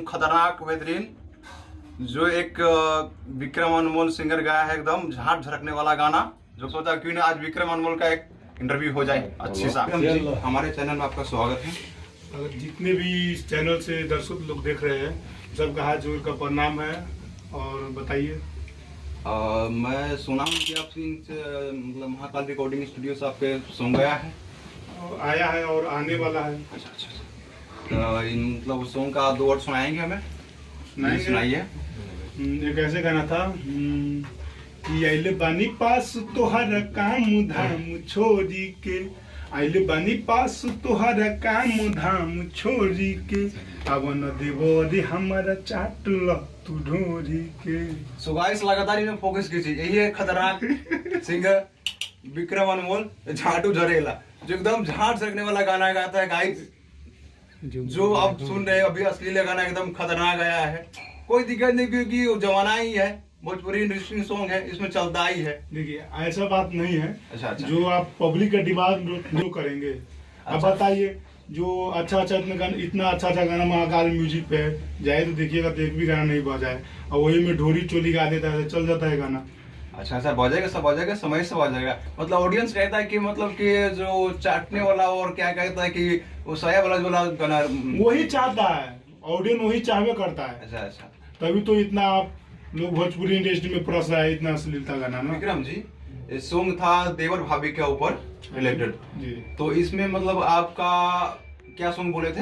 खतरनाक बेहतरीन जो एक विक्रम अनमोल सिंगर गाया है, एकदम झाट झरकने वाला गाना। जो सोचा क्यों ना आज विक्रम अनमोल का एक इंटरव्यू हो जाए अच्छी सा। हमारे चैनल में आपका स्वागत है। अगर जितने भी इस चैनल से दर्शक लोग देख रहे हैं सबका हाथ जोड़ का प्रणाम है। और बताइए। मैं सुना हूँ कि आप मतलब महाकाल रिकॉर्डिंग स्टूडियो से आपके सॉन्ग गया है, आया है और आने वाला है। अच्छा अच्छा। तो मतलब उस सॉन्ग का 2 वर्ड सुनाएंगे हमें? सुनाइए। एक ऐसे गाना था कि आइले बानी पास तोहरा काम धाम छोड़ी के, आइले बानी पास तोहरा काम धाम छोड़ी के, अब न देवरी हमारा चाटल तू ढोरी के। सो गाइस लगातार इन्हें फोकस कीजिए, यही है खतरनाक सिंगर विक्रम अनमोल झाटू झरेला, जो एकदम झाट झरकने वाला गाना गाता है। गाइस जो आप सुन रहे हैं अभी असली गाना एकदम खतरनाक आया है। कोई दिक्कत नहीं, क्योंकि वो जमाना ही है, भोजपुरी इंडस्ट्री सॉन्ग है, इसमें चलता ही है। देखिए ऐसा बात नहीं है। अच्छा। जो आप पब्लिक का डिमांड जो करेंगे। अच्छा। अब बताइए, जो अच्छा इतना अच्छा गाना महाकाल म्यूजिक पे जाए तो देखिएगा तो एक भी गाना नहीं बजाए, और वही में ढोरी चोली गा देता है, चल जाता है गाना। अच्छा अच्छा, बजेगा सब बजेगा, समय से बजेगा। मतलब ऑडियंस कहता है कि मतलब कि जो चाटने वाला और क्या कहता है कि वो सया वाला गाना वही चाहता है, ऑडियंस वही चाहवे करता है। अच्छा अच्छा, तभी तो इतना आप लोग भोजपुरी इंडस्ट्री में परस रहा है, इतना अश्लीलता गाना ना। विक्रम जी सॉन्ग था देवर भाभी के ऊपर रिलेटेड जी, तो इसमें मतलब आपका क्या सॉन्ग बोले थे?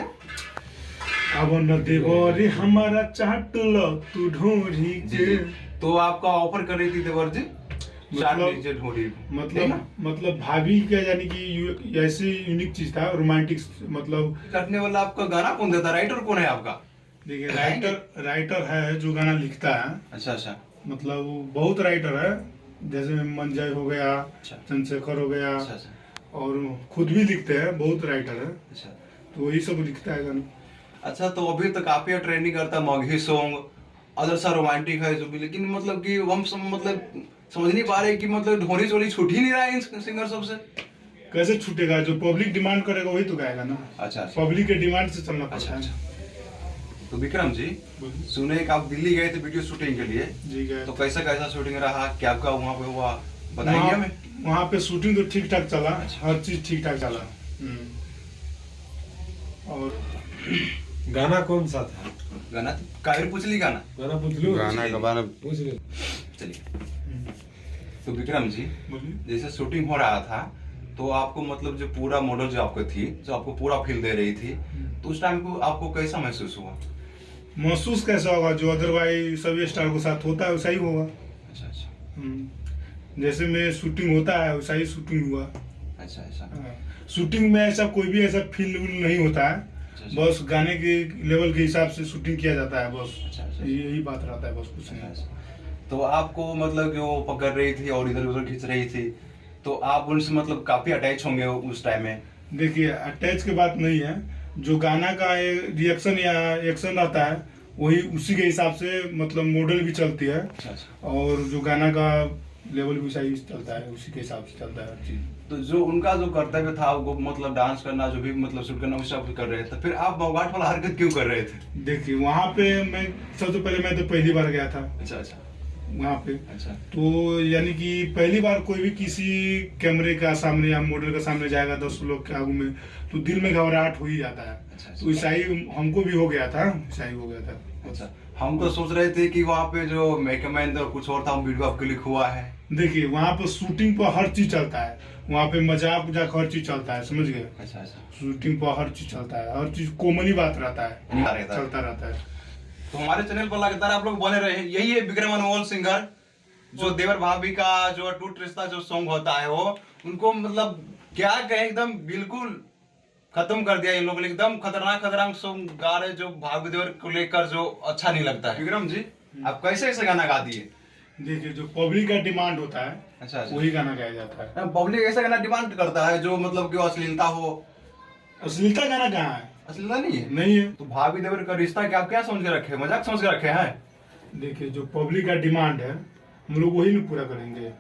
अब न देवरी हमारा चाटल तू ढोरी के। तो आपका ऑफर कर रही थी देवर जी मतलब भाभी का, यानी कि ऐसी यूनिक चीज था, रोमांटिक। मतलब करने वाला आपका गाना कौन देता, राइटर कौन है आपका? देखिए राइटर है जो गाना लिखता है। अच्छा अच्छा, मतलब बहुत राइटर है, जैसे मंजय हो गया, चंद्रशेखर हो गया। अच्छा अच्छा। और खुद भी लिखते हैं, बहुत राइटर है। अच्छा, तो वही सब लिखता है गाना। अच्छा, तो अभी तो काफी ट्रेंडिंग करता मगही सॉन्ग, अदर सा रोमांटिक है जो भी, लेकिन मतलब कि हम मतलब समझ नहीं पा रहे कि मतलब ढोरी चोली छूट ही नहीं रहा है इन सिंगर सबसे। कैसे छूटेगा? जो पब्लिक डिमांड करेगा वही तो गाएगा ना। अच्छा, पब्लिक के डिमांड से चलना पड़ता है। तो विक्रम जी सुने कि आप दिल्ली गए थे वीडियो शूटिंग के लिए। जी गए। तो कैसा शूटिंग रहा, क्या क्या वहाँ पे हुआ, बताइए हमें। वहाँ पे शूटिंग तो ठीक ठाक चला। हर चीज ठीक ठाक चला। और गाना कौन सा था? गाना काहिर पूछ ली, गाना पूछ लो, गाना का बारे में पूछ लो। चलिए। तो विक्रम जी जैसे शूटिंग हो रहा था तो आपको मतलब जो पूरा मॉडल जो आपको थी, जो आपको पूरा फील दे रही थी, तो उस टाइम को आपको कैसा महसूस हुआ? महसूस कैसा होगा? जो अदरवाइज सभी स्टार के साथ होता है वैसा ही होगा। अच्छा अच्छा। जैसे में शूटिंग होता है वैसा ही शूटिंग हुआ। अच्छा अच्छा। शूटिंग में ऐसा कोई भी ऐसा फील नहीं होता है। अच्छा। बस गाने के लेवल के हिसाब से शूटिंग किया जाता है बस। अच्छा अच्छा। यही बात रहता है, बस कुछ नहीं। तो आपको मतलब कि वो पकड़ रही थी और इधर उधर खींच रही थी, तो आप उनसे मतलब काफी अटैच होंगे उस टाइम में? देखिए अटैच की बात नहीं है, जो गाना का रिएक्शन या एक्शन रहता है वही उसी के हिसाब से मतलब मॉडल भी चलती है। अच्छा। और जो गाना का लेवल भी सही चलता है उसी के हिसाब से चलता है हर चीज। तो जो उनका जो कर्तव्य था वो मतलब डांस करना, जो भी मतलब शूट करना, उस सब कर रहे थे, फिर आप मौगाट वाला हरकत क्यों कर रहे थे? देखिए वहाँ पे मैं सबसे पहले, मैं तो पहली बार गया था। अच्छा अच्छा। वहाँ पे अच्छा। तो यानी कि पहली बार कोई भी किसी कैमरे का सामने या मॉडल के सामने जाएगा 10 लोग के आगू में, तो दिल में घबराहट हो ही जाता है। अच्छा। तो ऐसा ही हमको भी हो गया था, ऐसा ही हो गया था। अच्छा, हम तो सोच रहे थे कि वहाँ पे जो मेकअप मैन था कुछ और था, हम वीडियो आपके लिए हुआ है। देखिए वहाँ पे शूटिंग पर हर चीज चलता है, वहाँ पे मजाक उजाक हर चीज चलता है, समझ गए? अच्छा अच्छा। शूटिंग पर हर चीज चलता है, हर चीज कॉमन बात रहता है, चलता रहता है। तो हमारे चैनल पर लगातार आप लोग बने रहे। यही है विक्रम अनमोल सिंगर, जो देवर भाभी का जो टूट रिश्ता जो सॉन्ग होता है वो उनको मतलब क्या कहे, एकदम बिल्कुल खत्म कर दिया इन लोगों ने। एकदम खतरनाक सॉन्ग गा रहे, जो भाभी देवर को लेकर जो अच्छा नहीं लगता है। विक्रम जी आप कैसे ऐसे गाना गा दिए? देखिए जो पब्लिक का डिमांड होता है, अच्छा वही गाना गाया जाता है। पब्लिक ऐसा गाना डिमांड करता है जो मतलब कि अश्लीलता हो। अश्लीलता गाना कहाँ है? अश्लीलता नहीं है? नहीं है। तो भाभी देवर का रिश्ता क्या आप क्या समझ के रखे, मजाक समझ के रखे हैं? देखिए जो पब्लिक का डिमांड है हम लोग वही नहीं पूरा करेंगे।